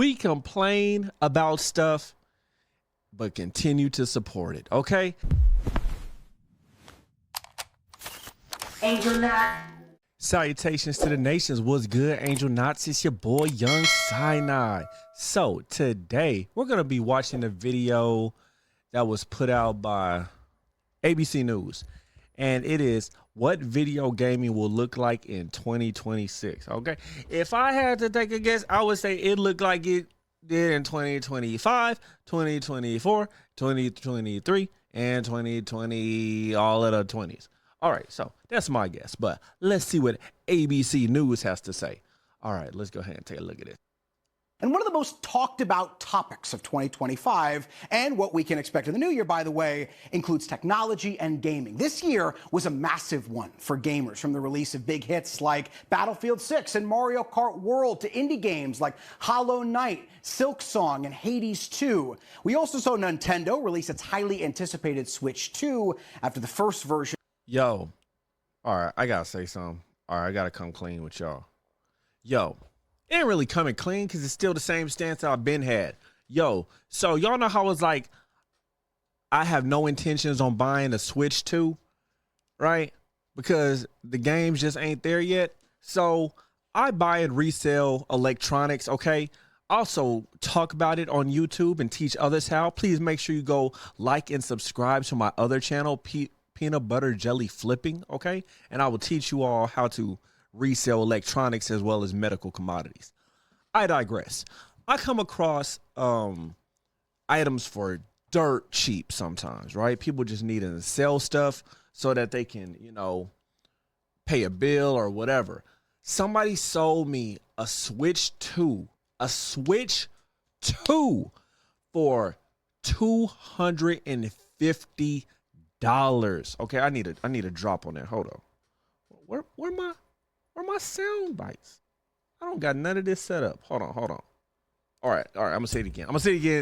We complain about stuff, but continue to support it, okay? Angel Knot. Salutations to the nations. What's good, Angel Knots? It's your boy, Young Sinai. So today, we're going to be watching a video that was put out by ABC News. And it is what video gaming will look like in 2026, okay? If I had to take a guess, I would say it looked like it did in 2025, 2024, 2023, and 2020, all of the 20s. All right, so that's my guess, but let's see what ABC News has to say. All right, let's go ahead and take a look at it. And one of the most talked about topics of 2025, and what we can expect in the new year, by the way, includes technology and gaming. This year was a massive one for gamers, from the release of big hits like Battlefield 6 and Mario Kart World to indie games like Hollow Knight, Silksong, and Hades 2. We also saw Nintendo release its highly anticipated Switch 2 after the first version. Yo, all right, I gotta say something. All right, I gotta come clean with y'all. Yo, it ain't really coming clean because it's still the same stance I've been had. Yo, so y'all know how it's like, I have no intentions on buying a Switch 2, right? Because the games just ain't there yet. So I buy and resell electronics, okay? Also talk about it on YouTube and teach others how. Please make sure you go like and subscribe to my other channel, Peanut Butter Jelly Flipping, okay? And I will teach you all how to resell electronics as well as medical commodities. I digress. I come across items for dirt cheap sometimes, right? People just need to sell stuff so that they can, you know, pay a bill or whatever. Somebody sold me a Switch 2 for $250. Okay, I need a drop on that. Hold on. Where my sound bites? I don't got none of this set up. Hold on. All right. I'm gonna say it again.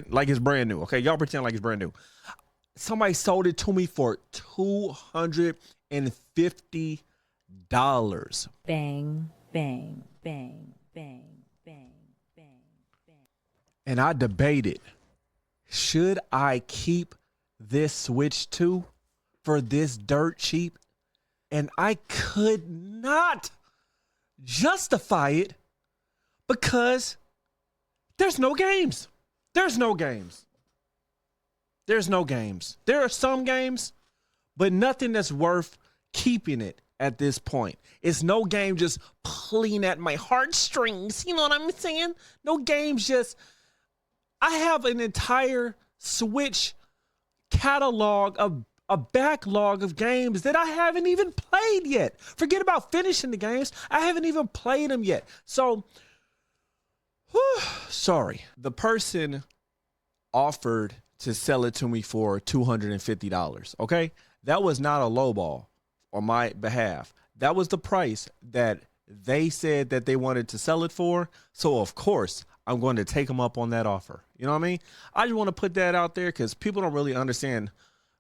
Like it's brand new. Okay, y'all pretend like it's brand new. Somebody sold it to me for $250. Bang, bang, bang, bang, bang, bang, bang. And I debated, should I keep this Switch 2 for this dirt cheap? And I could not justify it because there's no games. There are some games, but nothing that's worth keeping it at this point. It's no game just pulling at my heartstrings. You know what I'm saying? No games just... I have an entire Switch catalog of a backlog of games that I haven't even played yet. Forget about finishing the games. I haven't even played them yet. So, sorry. The person offered to sell it to me for $250, okay? That was not a lowball on my behalf. That was the price that they said that they wanted to sell it for. So, of course, I'm going to take them up on that offer. You know what I mean? I just want to put that out there because people don't really understand,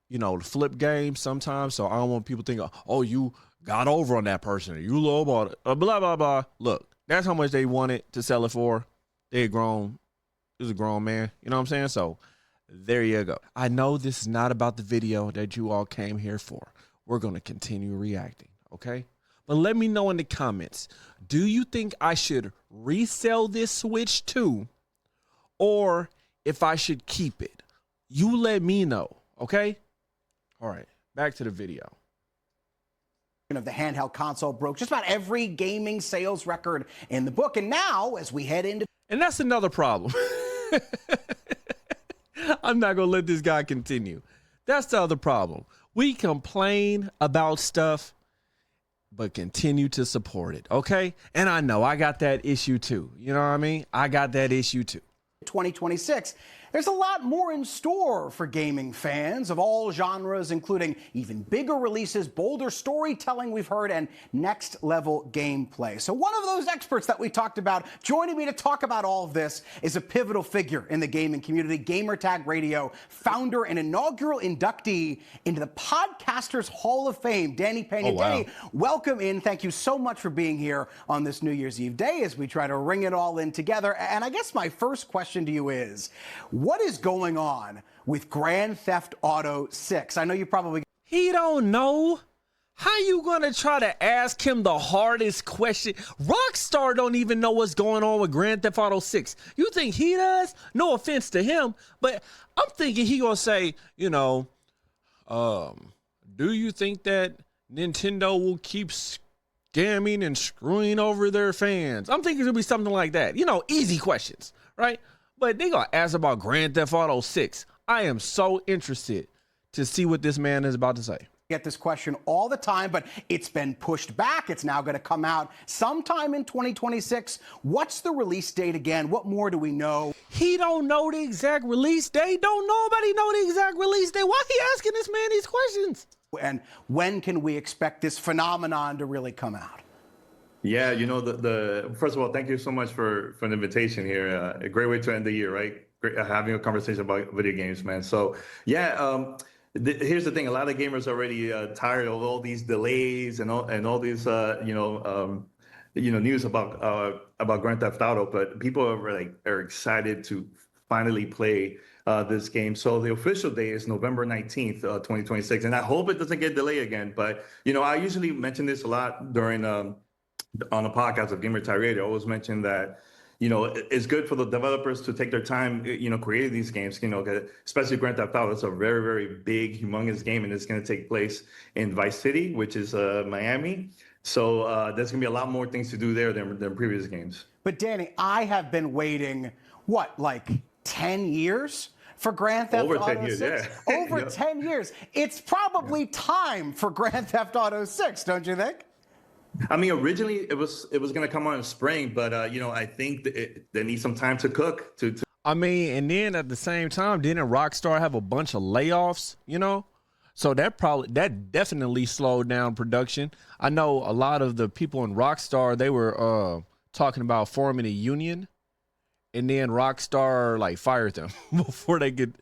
you know, the flip game sometimes. So I don't want people thinking, oh, you got over on that person. You lowballed it. Blah, blah, blah. Look, that's how much they wanted to sell it for. They had grown. It was a grown man. You know what I'm saying? So there you go. I know this is not about the video that you all came here for. We're going to continue reacting, okay? But let me know in the comments, do you think I should resell this Switch 2 or if I should keep it? You let me know, okay? All right, back to the video. Of the handheld console broke just about every gaming sales record in the book. And now, as we head into... And that's another problem. I'm not going to let this guy continue. That's the other problem. We complain about stuff, but continue to support it, okay? And I know I got that issue too. You know what I mean? I got that issue too. 2026. There's a lot more in store for gaming fans of all genres, including even bigger releases, bolder storytelling we've heard, and next-level gameplay. So one of those experts that we talked about, joining me to talk about all of this, is a pivotal figure in the gaming community, Gamertag Radio founder and inaugural inductee into the Podcasters Hall of Fame, Danny Pena. Oh, wow. Danny, welcome in. Thank you so much for being here on this New Year's Eve day as we try to ring it all in together. And I guess my first question to you is, what is going on with Grand Theft Auto 6? I know you probably... He don't know. How you gonna try to ask him the hardest question? Rockstar don't even know what's going on with Grand Theft Auto 6. You think he does? No offense to him, but I'm thinking he gonna say, you know, do you think that Nintendo will keep scamming and screwing over their fans? I'm thinking it'll be something like that. You know, easy questions, right? But they gonna ask about Grand Theft Auto 6. I am so interested to see what this man is about to say. Get this question all the time, but it's been pushed back. It's now going to come out sometime in 2026. What's the release date again? What more do we know? He don't know the exact release date. Don't nobody know the exact release date. Why he asking this man these questions? And when can we expect this phenomenon to really come out? Yeah, you know, first of all, thank you so much for the invitation here. A great way to end the year, right? Great, having a conversation about video games, man. So yeah, here's the thing: a lot of gamers are already tired of all these delays and all these news about Grand Theft Auto. But people are excited to finally play this game. So the official date is November 19th, 2026, and I hope it doesn't get delayed again. But you know, I usually mention this a lot during on the podcast of Gamertag Radio. I always mention that, you know, it's good for the developers to take their time, you know, creating these games, you know, especially Grand Theft Auto. It's a very, very big, humongous game, and it's going to take place in Vice City, which is Miami. So there's going to be a lot more things to do there than previous games. But Danny, I have been waiting, like 10 years for Grand Theft Auto 10 years, 6? yeah. Over 10 years. It's probably time for Grand Theft Auto 6, don't you think? I mean, originally it was going to come out in spring, but you know, I think they need some time to cook. I mean, and then at the same time, didn't Rockstar have a bunch of layoffs? You know, so that definitely slowed down production. I know a lot of the people in Rockstar, they were talking about forming a union, and then Rockstar like fired them before they could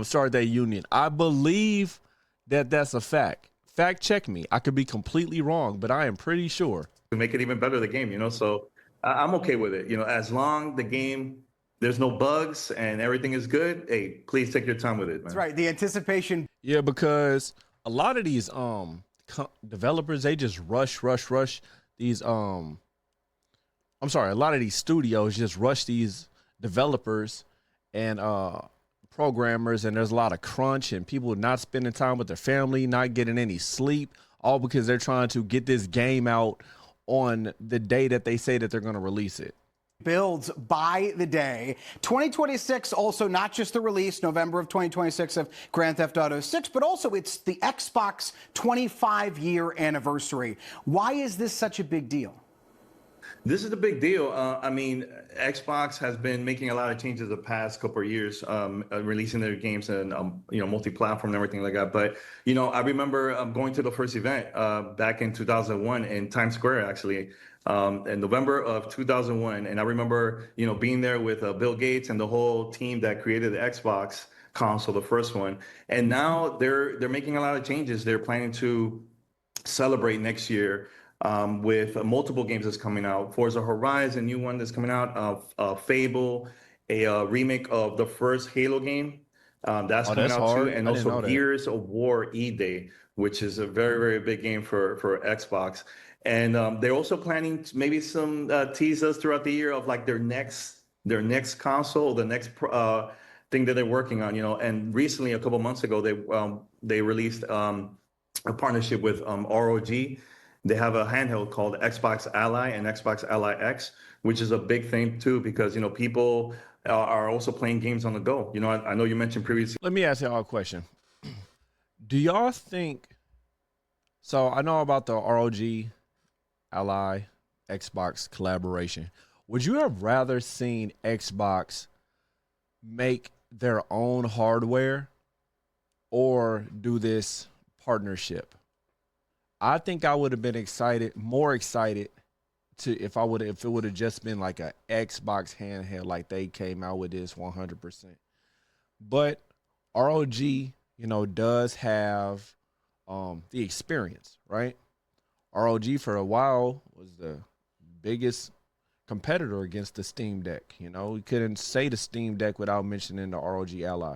start that union. I believe that that's a fact. Fact check me. I could be completely wrong, but I am pretty sure. To make it even better, the game, you know, so I'm okay with it. You know, as long the game, there's no bugs and everything is good, hey, please take your time with it, man. That's right. The anticipation. Yeah, because a lot of these developers, they just rush these a lot of these studios just rush these developers and programmers, and there's a lot of crunch and people not spending time with their family, not getting any sleep, all because they're trying to get this game out on the day that they say that they're going to release it. Builds by the day. 2026, also not just the release, November of 2026 of Grand Theft Auto 6, but also it's the Xbox 25-year anniversary. Why is this such a big deal? This is a big deal. I mean, Xbox has been making a lot of changes the past couple of years, releasing their games and, you know, multi-platform and everything like that. But, you know, I remember going to the first event back in 2001 in Times Square, actually, in November of 2001. And I remember, you know, being there with Bill Gates and the whole team that created the Xbox console, the first one. And now they're making a lot of changes. They're planning to celebrate next year with multiple games that's coming out. Forza Horizon, new one that's coming out. Fable, a remake of the first Halo game that's coming out too, and also Gears of War E-Day, which is a very, very big game for Xbox. And they're also planning maybe some teasers throughout the year of like their next console, the next thing that they're working on. You know, and recently, a couple months ago, they released a partnership with ROG. They have a handheld called Xbox Ally and Xbox Ally X, which is a big thing too, because, you know, people are also playing games on the go. You know, I know you mentioned previously. Let me ask y'all a question. Do y'all think, so I know about the ROG Ally Xbox collaboration. Would you have rather seen Xbox make their own hardware or do this partnership. I think I would have been more excited if it would have just been like a Xbox handheld, like they came out with this 100%. But ROG, does have the experience, right? ROG for a while was the biggest competitor against the Steam Deck. We couldn't say the Steam Deck without mentioning the ROG Ally.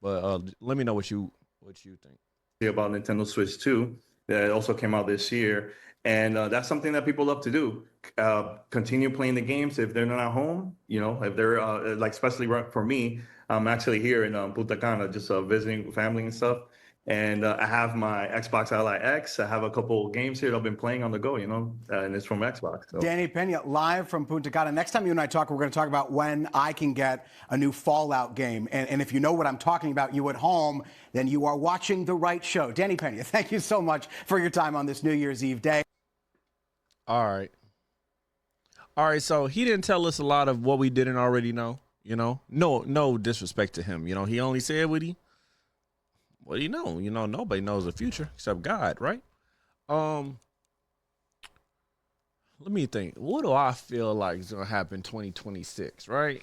But let me know what you think. About Nintendo Switch 2 that also came out this year. And that's something that people love to do. Continue playing the games if they're not at home, if they're like, especially for me, I'm actually here in Punta Cana, just visiting family and stuff. And I have my Xbox Ally X. I have a couple games here that I've been playing on the go, and it's from Xbox. So. Danny Pena, live from Punta Cana. Next time you and I talk, we're going to talk about when I can get a new Fallout game. And if you know what I'm talking about, you at home, then you are watching the right show. Danny Pena, thank you so much for your time on this New Year's Eve day. All right, so he didn't tell us a lot of what we didn't already know, No disrespect to him. He only said what do you know? Nobody knows the future except God, right? Let me think. What do I feel like is going to happen 2026, right?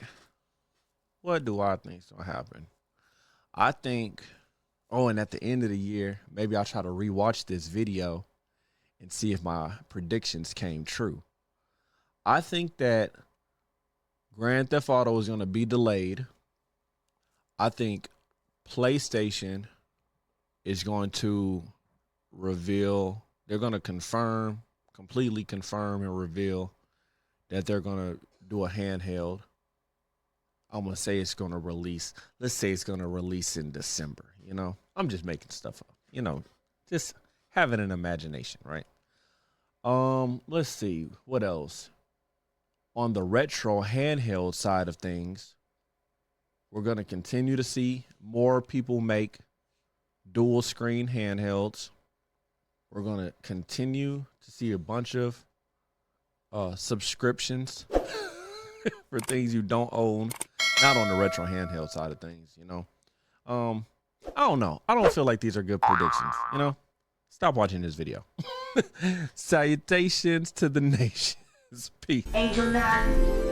What do I think is going to happen? I think, and at the end of the year, maybe I'll try to rewatch this video and see if my predictions came true. I think that Grand Theft Auto is going to be delayed. I think PlayStation is going to reveal, they're going to completely confirm and reveal that they're going to do a handheld. I'm going to say it's going to release, let's say it's going to release in December, I'm just making stuff up, just having an imagination, right? Let's see, what else? On the retro handheld side of things, we're going to continue to see more people make dual screen handhelds. We're going to continue to see a bunch of subscriptions for things you don't own, not on the retro handheld side of things, I don't know. I don't feel like these are good predictions, Stop watching this video. Salutations to the nations. Peace. Angel Nut.